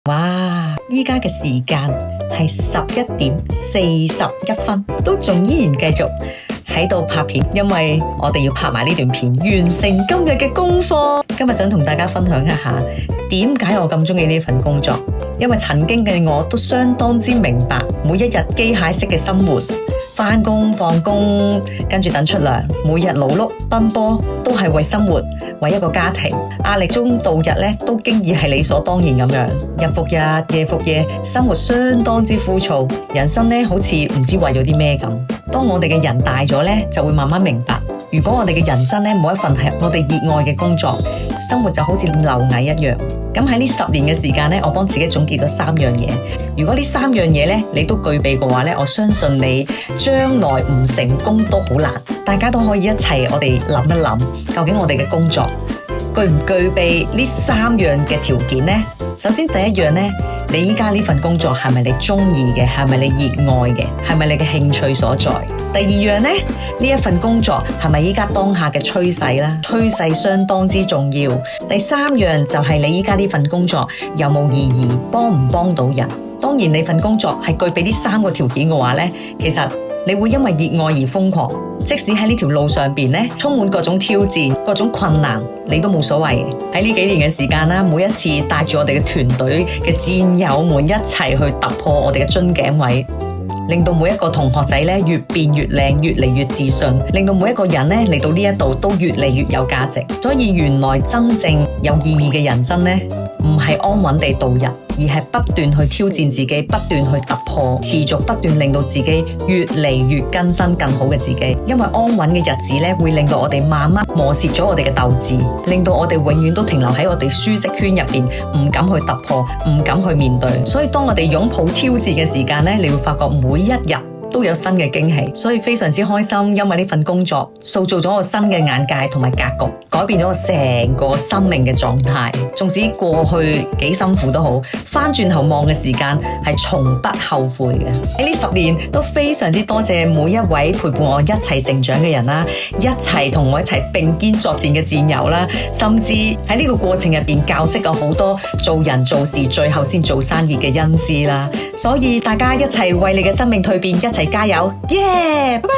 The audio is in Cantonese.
哇！依家嘅時間係11:41，都仲依然繼續喺度拍片，因為我哋要拍埋呢段片，完成今日嘅功課。今日想同大家分享一下，點解我咁中意呢份工作？因為曾經嘅我都相當之明白，每一日機械式嘅生活，返工放工，跟住等出糧，每日勞碌奔波，都係為生活，為一個家庭，壓力中度日咧，都經已係理所當然咁樣，日復日，夜復夜，生活相當之枯燥，人生咧好似唔知為咗啲咩咁。當我哋嘅人大咗咧，就會慢慢明白，如果我哋嘅人生咧冇一份係我哋熱愛嘅工作，生活就好似螻蟻一樣。咁喺呢10年嘅時間咧，我幫自己總結咗3樣嘢。如果呢3樣嘢咧你都具備嘅話咧，我相信你將來唔成功都好難。大家都可以一齊我哋諗一諗，究竟我哋嘅工作具唔具備呢3樣嘅條件呢？首先第一樣呢，你依家呢份工作係咪你中意嘅？係咪你熱愛嘅？係咪你嘅興趣所在？第二樣呢，呢一份工作係咪依家當下嘅趨勢啦？趨勢相當之重要。第三樣就係你依家呢份工作有冇意義，幫唔幫到人？當然你份工作係具備呢3個條件嘅話呢，其實你會因為熱愛而瘋狂，即使喺呢條路上邊咧充滿各種挑戰、各種困難，你都冇所謂。喺呢幾年嘅時間啦，每一次帶住我哋嘅團隊嘅戰友們一齊去突破我哋嘅樽頸位，令到每一個同學仔咧越變越靚，越嚟越自信，令到每一個人咧嚟到呢一度都越嚟越有價值。所以原來真正有意義嘅人生咧，唔係安穩地度日，而係不斷去挑戰自己，不斷去突破，持續不斷令到自己越嚟越更新更好嘅自己。因為安穩嘅日子咧，會令到我哋慢慢磨蝕咗我哋嘅鬥志，令到我哋永遠都停留喺我哋舒適圈入邊，唔敢去突破，唔敢去面對。所以當我哋擁抱挑戰嘅時間咧，你會發覺每一日都有新嘅驚喜，所以非常之開心，因為呢份工作塑造咗我新嘅眼界同埋格局，改變咗我成個生命嘅狀態。縱使過去幾辛苦都好，翻轉頭望嘅時間係從不後悔嘅。喺呢10年都非常之多謝每一位陪伴我一齊成長嘅人啦，一齊同我一齊並肩作戰嘅戰友啦，甚至喺呢個過程入邊教識咗好多做人做事最後先做生意嘅恩師啦。所以大家一齊為你嘅生命蛻變，一齊加油，耶！拜拜。